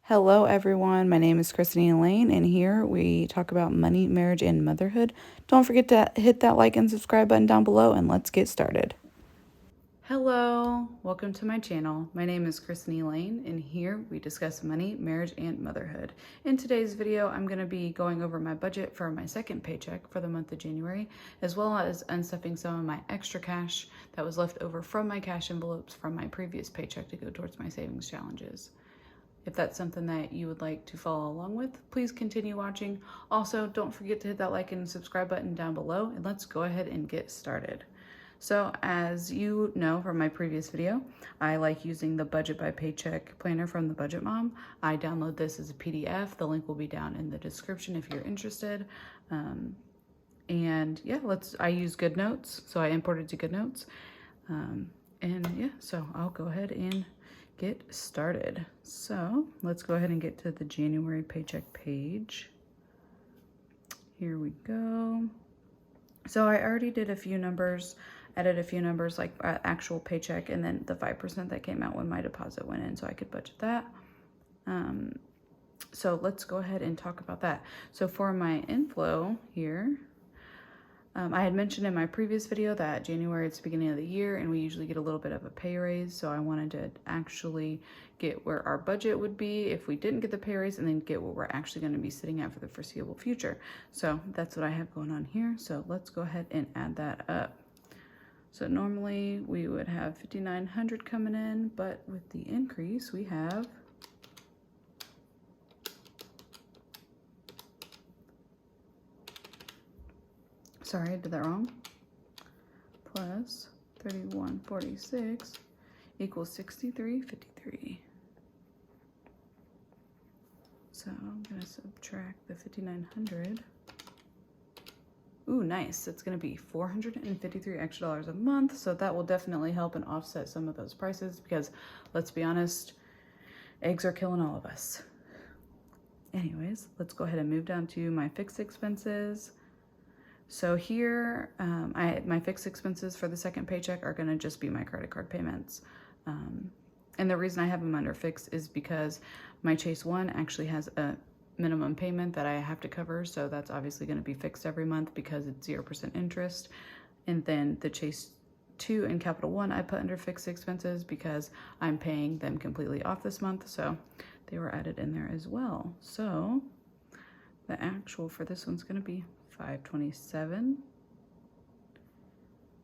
Hello, everyone. My name is Christine Elaine, and here we talk about money, marriage, and motherhood. Don't forget to hit that like and subscribe button down below, and let's get started. Hello, welcome to my channel. My name is Christine Elaine, and here we discuss money, marriage, and motherhood. In today's video, I'm going to be going over my budget for my second paycheck for the month of January, as well as unstuffing some of my extra cash that was left over from my cash envelopes from my previous paycheck to go towards my savings challenges. If that's something that you would like to follow along with, please continue watching. Also, don't forget to hit that like and subscribe button down below, and let's go ahead and get started. So as you know from my previous video, I like using the budget by paycheck planner from the Budget Mom. I download this as a PDF. The link will be down in the description if you're interested. And yeah, I use GoodNotes, so I imported to GoodNotes. And yeah, so I'll go ahead and get started. So let's go ahead and get to the January paycheck page. Here we go. So I already did a few numbers, added a few numbers like actual paycheck, and then the 5% that came out when my deposit went in, so I could budget that. So let's go ahead and talk about that. So for my inflow here, I had mentioned in my previous video that January is the beginning of the year and we usually get a little bit of a pay raise. So I wanted to actually get where our budget would be if we didn't get the pay raise, and then get what we're actually going to be sitting at for the foreseeable future. So that's what I have going on here. So let's go ahead and add that up. So normally we would have $5,900 coming in, but with the increase we have sorry, I did that wrong, plus 3146 equals 6353. So I'm gonna subtract the 5,900. Ooh, nice. It's gonna be $453 extra dollars a month. So that will definitely help and offset some of those prices, because let's be honest, eggs are killing all of us. Anyways, let's go ahead and move down to my fixed expenses. So here, my fixed expenses for the second paycheck are gonna just be my credit card payments. And the reason I have them under fixed is because my Chase 1 actually has a minimum payment that I have to cover. So that's obviously gonna be fixed every month because it's 0% interest. And then the Chase 2 and Capital One I put under fixed expenses because I'm paying them completely off this month. So they were added in there as well. So the actual for this one's gonna be $527.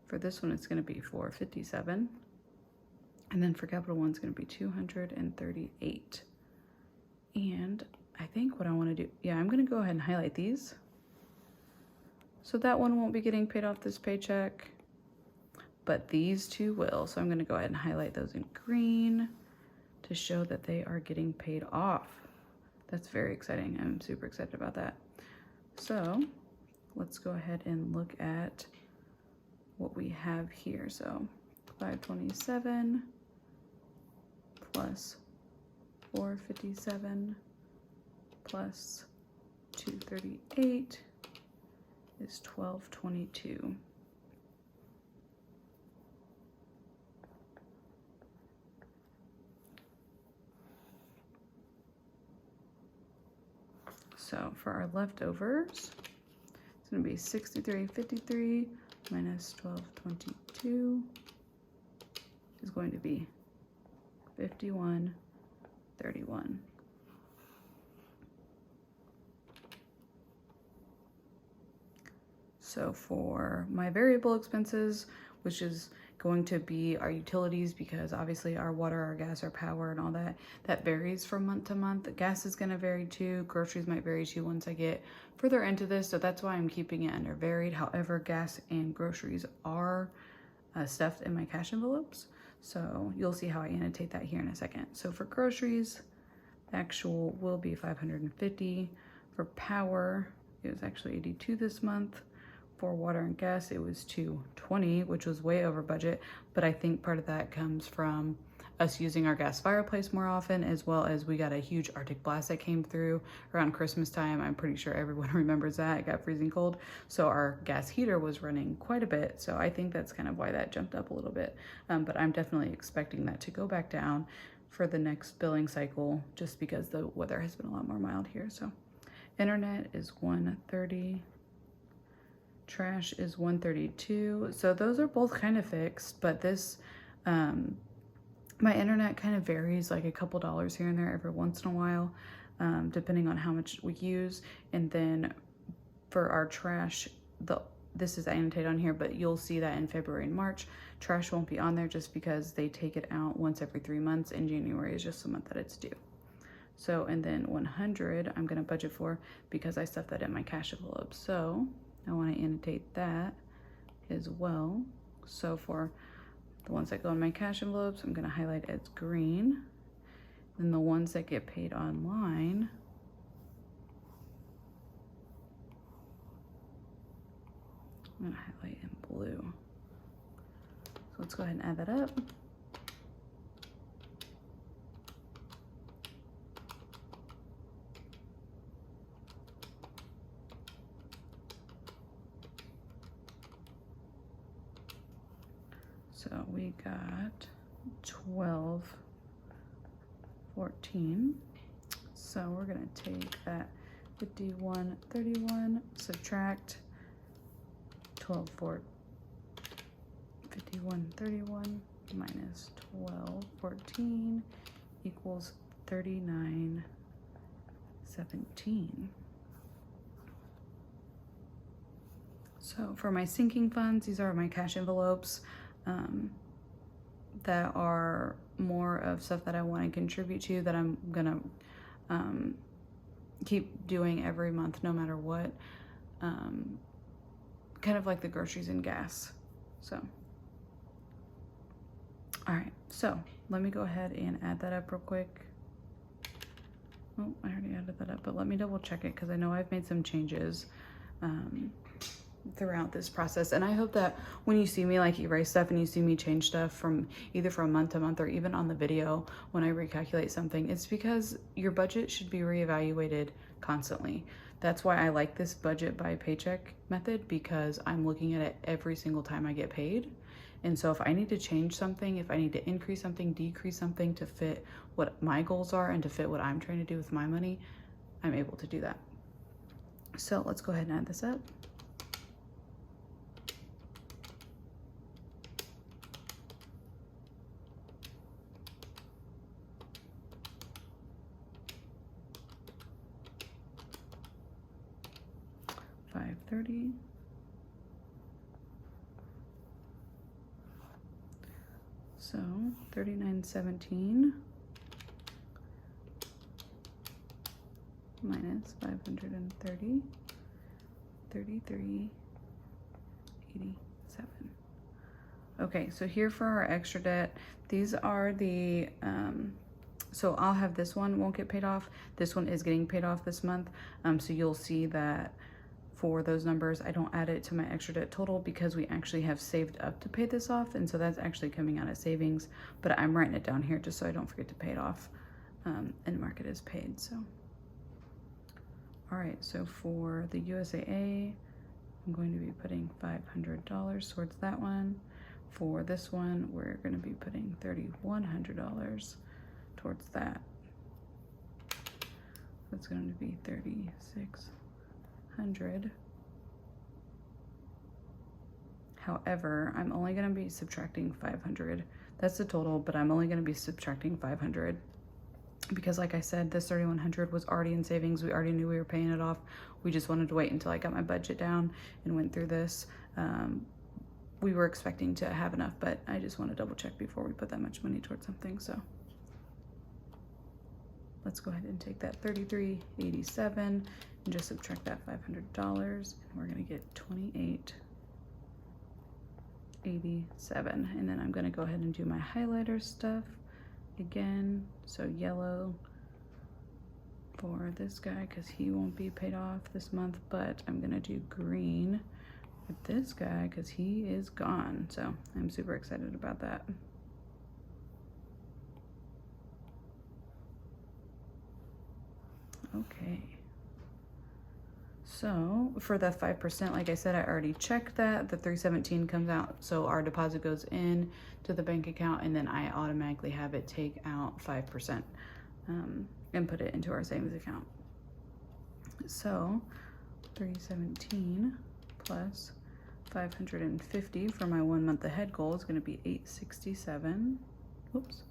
For this one, it's going to be $457. And then for Capital One, it's going to be $238. And I think what I want to do, yeah, I'm going to go ahead and highlight these. So that one won't be getting paid off this paycheck, but these two will. So I'm going to go ahead and highlight those in green to show that they are getting paid off. That's very exciting. I'm super excited about that. So let's go ahead and look at what we have here. So 527 plus 457 plus 238 is 1222. So for our leftovers, it's going to be 6353 minus 1222 is going to be 5131. So for my variable expenses, which is going to be our utilities, because obviously our water, our gas, our power, and all that varies from month to month. Gas is going to vary too. Groceries might vary too once I get further into this. So that's why I'm keeping it under varied. However, gas and groceries are stuffed in my cash envelopes. So you'll see how I annotate that here in a second. So for groceries, the actual will be 550. For power, it was actually 82 this month. For water and gas, it was 220, which was way over budget, but I think part of that comes from us using our gas fireplace more often, as well as we got a huge Arctic blast that came through around Christmas time. I'm pretty sure everyone remembers that. It got freezing cold, so our gas heater was running quite a bit, so I think that's kind of why that jumped up a little bit, but I'm definitely expecting that to go back down. for the next billing cycle, just because the weather has been a lot more mild here. So internet is $130. Trash is $132. So those are both kind of fixed, but this, my internet kind of varies, like a couple dollars here and there every once in a while, depending on how much we use. And then for our trash, this is annotated on here, but you'll see that in February and March, trash won't be on there just because they take it out once every 3 months, and January is just the month that it's due. So, and then 100, I'm gonna budget for because I stuffed that in my cash envelope. So I wanna annotate that as well. So for the ones that go in my cash envelopes, I'm gonna highlight as green. Then the ones that get paid online, I'm gonna highlight in blue. So let's go ahead and add that up. So we got 1214. So we're gonna take that 5131, subtract 5131 minus 1214 equals 3917. So for my sinking funds, these are my cash envelopes that are more of stuff that I want to contribute to, that I'm gonna keep doing every month no matter what. Kind of like the groceries and gas. So, all right, so let me go ahead and add that up real quick. Oh, I already added that up, but let me double check it because I know I've made some changes throughout this process. And I hope that when you see me like erase stuff and you see me change stuff from either from month to month or even on the video when I recalculate something, it's because your budget should be reevaluated constantly. That's why I like this budget by paycheck method, because I'm looking at it every single time I get paid. And so if I need to change something, if I need to increase something, decrease something to fit what my goals are and to fit what I'm trying to do with my money, I'm able to do that. So let's go ahead and add this up. $530. So 3917 minus 530, 3387. Okay, so here for our extra debt, these are the so I'll have this one won't get paid off. This one is getting paid off this month. So you'll see that for those numbers, I don't add it to my extra debt total because we actually have saved up to pay this off. And so that's actually coming out of savings, but I'm writing it down here just so I don't forget to pay it off and mark it as paid. So, all right, so for the USAA, I'm going to be putting $500 towards that one. For this one, we're going to be putting $3,100 towards that. That's going to be $3,600. However, I'm only going to be subtracting 500. That's the total, but I'm only going to be subtracting 500 because, like I said, this 3,100 was already in savings. We already knew we were paying it off. We just wanted to wait until I got my budget down and went through this. We were expecting to have enough, but I just want to double check before we put that much money towards something. So let's go ahead and take that $33.87 and just subtract that $500, and we're gonna get $28.87. And then I'm gonna go ahead and do my highlighter stuff again. So yellow for this guy because he won't be paid off this month, but I'm gonna do green with this guy because he is gone. So I'm super excited about that. Okay. So for the 5%, like I said, I already checked that. The 317 comes out, so our deposit goes in to the bank account, and then I automatically have it take out 5% and put it into our savings account. So 317 plus 550 for my 1 month ahead goal is going to be 867. Whoops.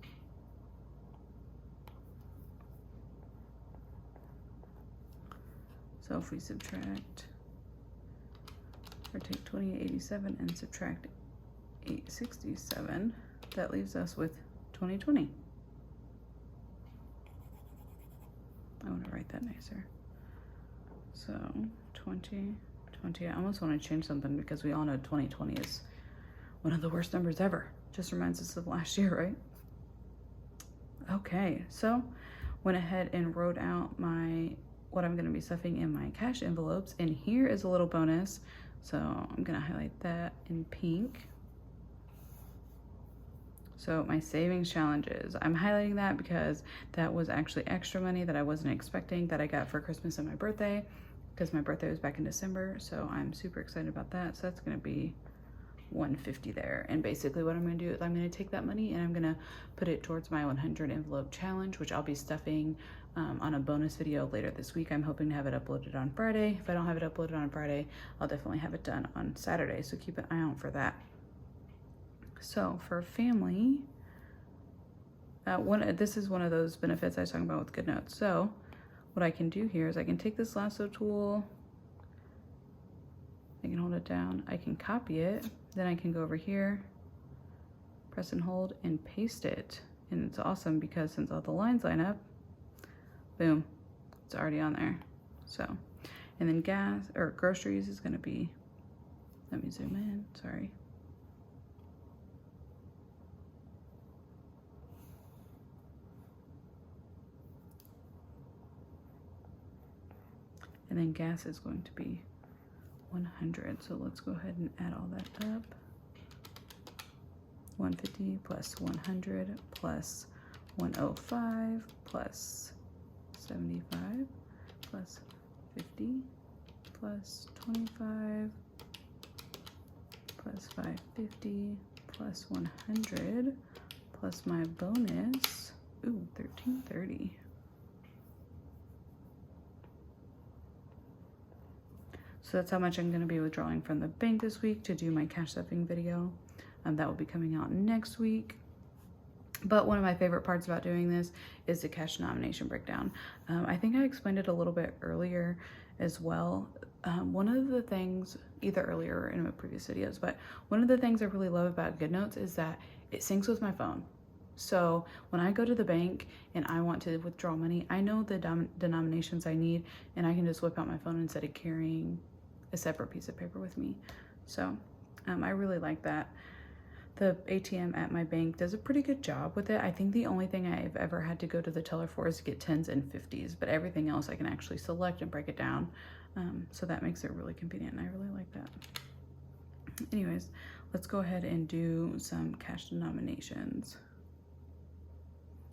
So if we subtract or take 2887 and subtract 867, that leaves us with 2020. I want to write that nicer. So 2020, I almost want to change something because we all know 2020 is one of the worst numbers ever. Just reminds us of last year, right? Okay, so went ahead and wrote out what I'm gonna be stuffing in my cash envelopes, and here is a little bonus. So I'm gonna highlight that in pink. So my savings challenges, I'm highlighting that because that was actually extra money that I wasn't expecting that I got for Christmas and my birthday, because my birthday was back in December. So I'm super excited about that. So that's gonna be 150 there. And basically what I'm gonna do is I'm gonna take that money and I'm gonna put it towards my 100 envelope challenge, which I'll be stuffing on a bonus video later this week. I'm hoping to have it uploaded on Friday. If I don't have it uploaded on Friday, I'll definitely have it done on Saturday. So keep an eye out for that. So for family, this is one of those benefits I was talking about with GoodNotes. So what I can do here is I can take this lasso tool, I can hold it down, I can copy it, then I can go over here, press and hold, and paste it. And it's awesome because since all the lines line up, boom, it's already on there. So, and then gas or groceries is gonna be, let me zoom in, sorry. And then gas is going to be 100. So let's go ahead and add all that up. 150 plus 100 plus 105 plus 75 plus 50 plus 25 plus 550 plus 100 plus my bonus, ooh, 1330. So that's how much I'm gonna be withdrawing from the bank this week to do my cash stuffing video. That will be coming out next week. But one of my favorite parts about doing this is the cash denomination breakdown. I think I explained it a little bit earlier as well. One of the things, either earlier or in my previous videos, but one of the things I really love about GoodNotes is that it syncs with my phone. So when I go to the bank and I want to withdraw money, I know the denominations I need, and I can just whip out my phone instead of carrying a separate piece of paper with me. So I really like that. The ATM at my bank does a pretty good job with it. I think the only thing I've ever had to go to the teller for is to get 10s and 50s, but everything else I can actually select and break it down. So that makes it really convenient, and I really like that. Anyways, let's go ahead and do some cash denominations.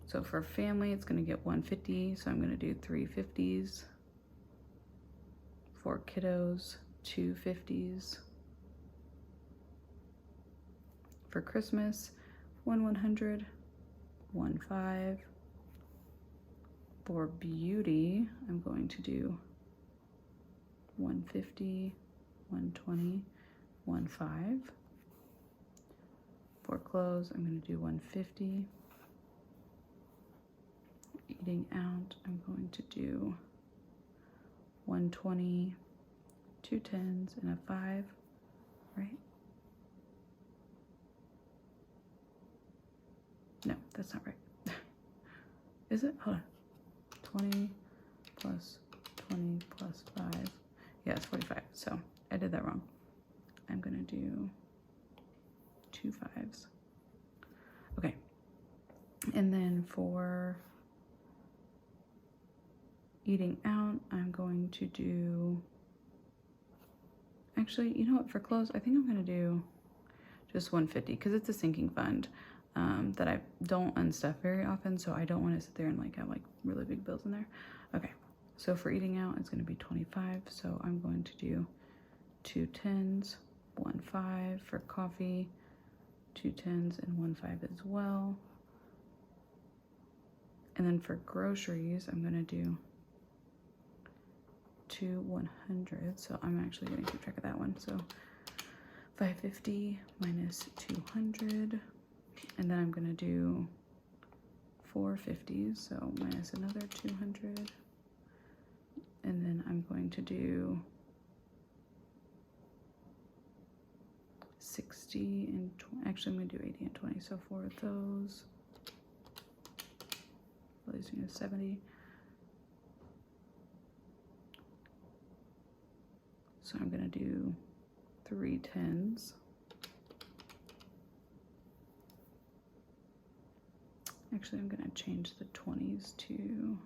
So for family, it's gonna get 150, so I'm gonna do 3 50s. For kiddos, 2 50s. For Christmas, 1 100, 1 5. For beauty, I'm going to do 150, 120, 1 5. For clothes, I'm going to do 150. Eating out, I'm going to do 120, 2 10s, and a 5, right? No, that's not right. Is it? Hold on. 20 plus 20 plus 5. Yeah, it's 45. So I did that wrong. I'm going to do 2 5s. Okay. And then for eating out, I'm going to do, actually, you know what, for clothes, I think I'm going to do just 150 because it's a sinking fund that I don't unstuff very often, so I don't want to sit there and like have like really big bills in there. Okay, So for eating out, it's gonna be 25. So I'm going to do 2 10s, 1 5 for coffee, 2 10s and 1 5 as well. And then for groceries, I'm gonna do 2 100. So I'm actually gonna keep track of that one. So 550 minus 200. And then I'm gonna do 4 50s, so minus another 200. And then I'm going to do 60 and 20. Actually, I'm gonna do 80 and 20. So 4 of those. Leaves me with 70. So I'm gonna do 3 10s. Actually, I'm gonna change the 20s to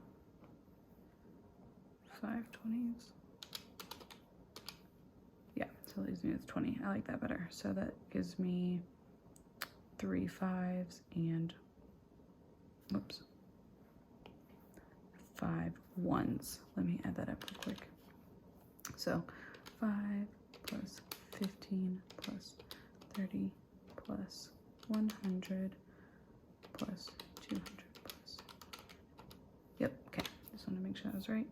5 20s. Yeah, so it leaves me with 20. I like that better. So that gives me 3 5s and, whoops, 5 1s. Let me add that up real quick. So 5 plus 15 plus 30 plus 100 plus 200 plus. Yep, okay. Just want to make sure that was right.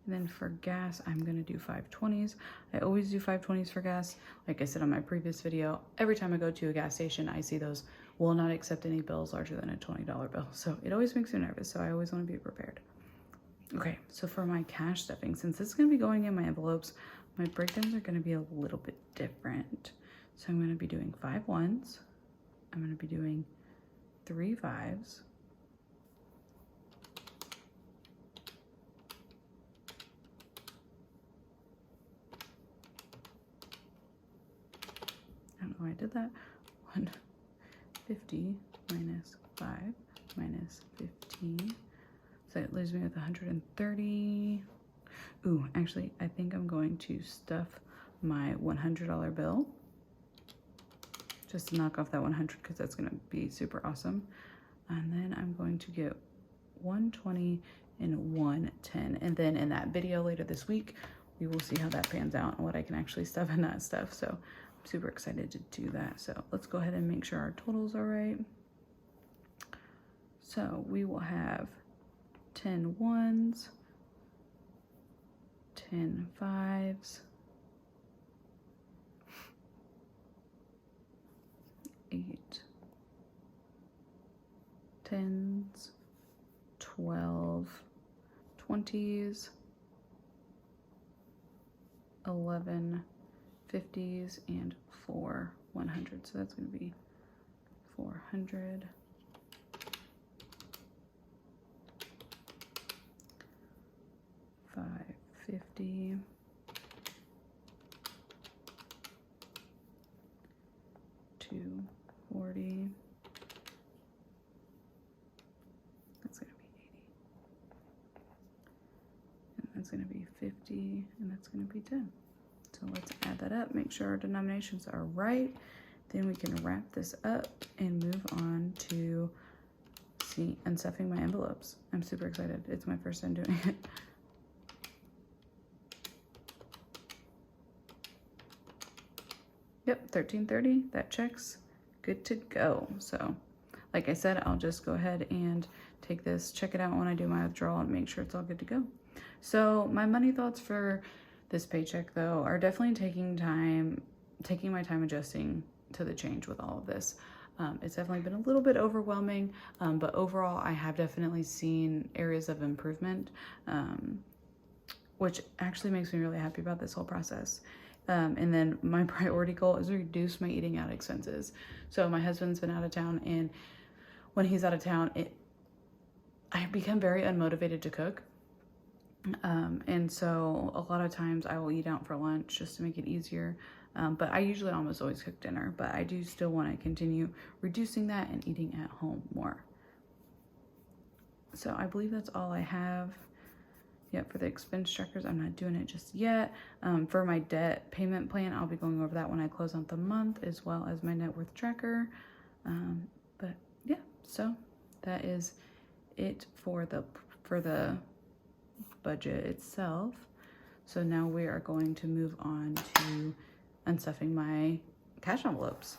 And then for gas, I'm gonna do 520s. I always do 520s for gas. Like I said on my previous video, every time I go to a gas station, I see those will not accept any bills larger than a $20 bill. So it always makes me nervous. So I always want to be prepared. Okay, so for my cash stuffing, since this is gonna be going in my envelopes, my breakdowns are gonna be a little bit different. So I'm gonna be doing 5 1s. I'm gonna be doing 3 5s. I don't know why I did that. 150 minus 5 minus 15. So it leaves me with 130. Ooh, actually, I think I'm going to stuff my $100 bill just to knock off that 100 because that's going to be super awesome. And then I'm going to get 120 and 110. And then in that video later this week, we will see how that pans out and what I can actually stuff and not stuff. So I'm super excited to do that. So let's go ahead and make sure our totals are right. So we will have 10 1s, 10 5s, 8 10s, 12 20s, 11 50s, and 4 100s. So that's going to be 400. 550, 240. That's going to be 80. And that's going to be 50, and that's going to be 10. So let's add that up, make sure our denominations are right. Then we can wrap this up and move on to unstuffing my envelopes. I'm super excited. It's my first time doing it. Yep, 1330, that checks. Good to go. So like I said, I'll just go ahead and take this, check it out when I do my withdrawal and make sure it's all good to go. So my money thoughts for this paycheck though are definitely taking my time adjusting to the change with all of this. It's definitely been a little bit overwhelming, but overall I have definitely seen areas of improvement, which actually makes me really happy about this whole process. And then my priority goal is to reduce my eating out expenses. So my husband's been out of town, and when he's out of town, I become very unmotivated to cook. And so a lot of times I will eat out for lunch just to make it easier. But I usually almost always cook dinner, but I do still want to continue reducing that and eating at home more. So I believe that's all I have. Yep, for the expense trackers, I'm not doing it just yet. For my debt payment plan, I'll be going over that when I close out the month, as well as my net worth tracker. But yeah, so that is it for the budget itself. So now we are going to move on to unstuffing my cash envelopes.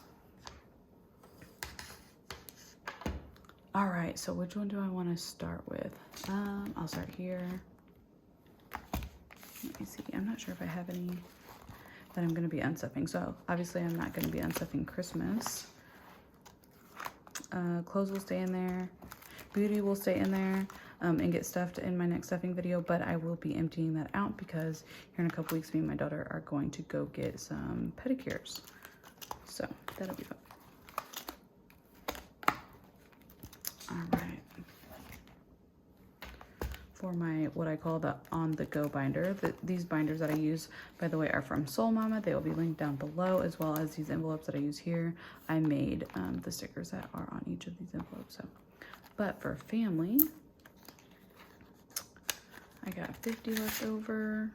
All right, so which one do I want to start with? I'll start here. Let me see, I'm not sure if I have any that I'm gonna be unstuffing. So obviously I'm not gonna be unstuffing Christmas. Clothes will stay in there. Beauty will stay in there and get stuffed in my next stuffing video, but I will be emptying that out because here in a couple weeks, me and my daughter are going to go get some pedicures. So that'll be fun. All right. For my, what I call the on-the-go binder, these binders that I use, by the way, are from Soul Mama. They will be linked down below, as well as these envelopes that I use here. I made the stickers that are on each of these envelopes. So, but for family, I got 50 left over.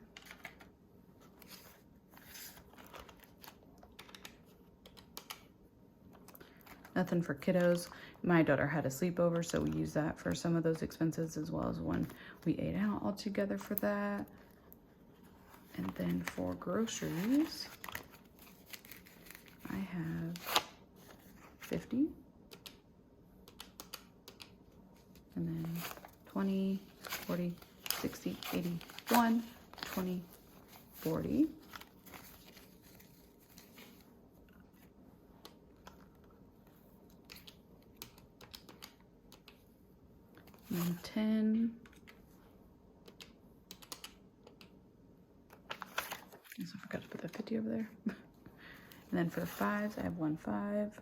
Nothing for kiddos. My daughter had a sleepover, so we use that for some of those expenses, as well as when we ate out all together for that. And then for groceries, I have 50. And then 20, 40, 60, 80, 1, 20, 40. And 10. I also forgot to put that 50 over there. And then for fives, I have 1 5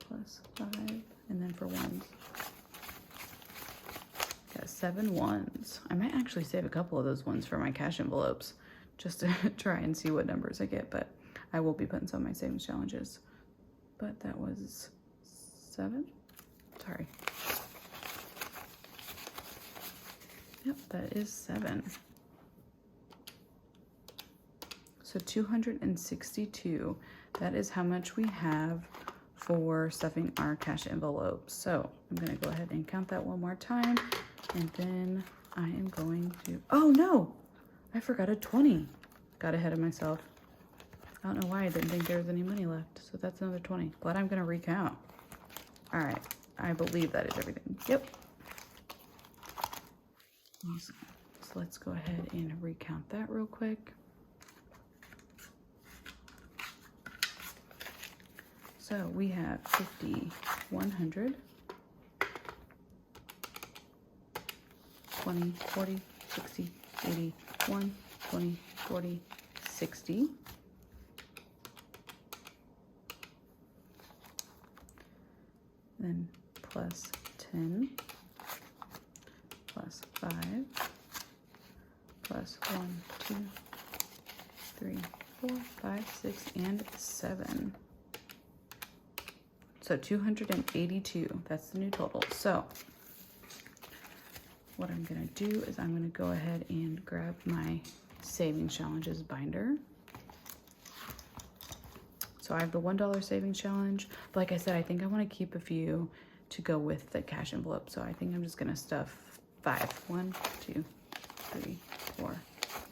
plus 5. And then for ones, got 7 ones. I might actually save a couple of those ones for my cash envelopes just to try and see what numbers I get, but I will be putting some of my savings challenges. But that was 7. Sorry. Yep, that is 7. So 262. That is how much we have for stuffing our cash envelopes. So I'm gonna go ahead and count that one more time, and then I am going to, oh no, I forgot a 20. Got ahead of myself. I don't know why I didn't think there was any money left. So that's another 20. Glad I'm gonna recount. All right, I believe that is everything. Yep. Awesome. So let's go ahead and recount that real quick. So we have 50, 100, 20, 40, 60, 80, 1, 20, 40, 60. Then plus 10, plus 5, plus 1, 2, 3, 4, 5, 6, and 7. So 282, that's the new total. So what I'm gonna do is I'm gonna go ahead and grab my savings challenges binder. So I have the $1 savings challenge, but like I said, I think I wanna keep a few to go with the cash envelope. So I think I'm just gonna stuff 5. 1, 2, 3, 4,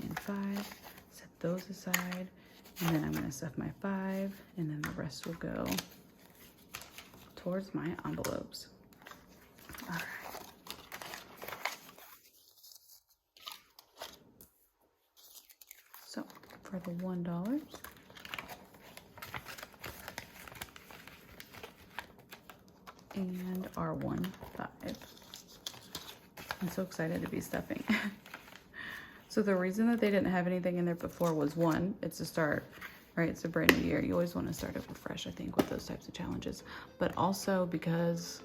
and 5. Set those aside. And then I'm gonna stuff my 5, and then the rest will go towards my envelopes. All right. So for the $1, and our 1 5. I'm so excited to be stuffing. So the reason that they didn't have anything in there before was, one, it's a start, right? It's a brand new year. You always want to start it with fresh, I think, with those types of challenges. But also because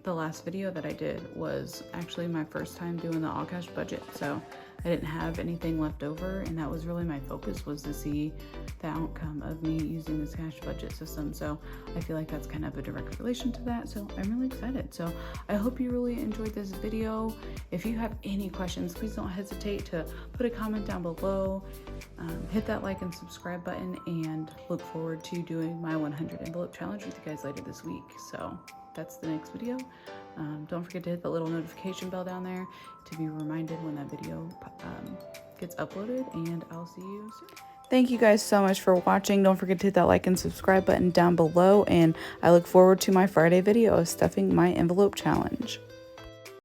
the last video that I did was actually my first time doing the all cash budget. So I didn't have anything left over, and that was really my focus, was to see the outcome of me using this cash budget system. So I feel like that's kind of a direct relation to that. So I'm really excited. So I hope you really enjoyed this video. If you have any questions, please don't hesitate to put a comment down below. Hit that like and subscribe button, and look forward to doing my 100 envelope challenge with you guys later this week. So that's the next video. Don't forget to hit the little notification bell down there to be reminded when that video gets uploaded, and I'll see you soon. Thank you guys so much for watching. Don't forget to hit that like and subscribe button down below, and I look forward to my Friday video of stuffing my envelope challenge.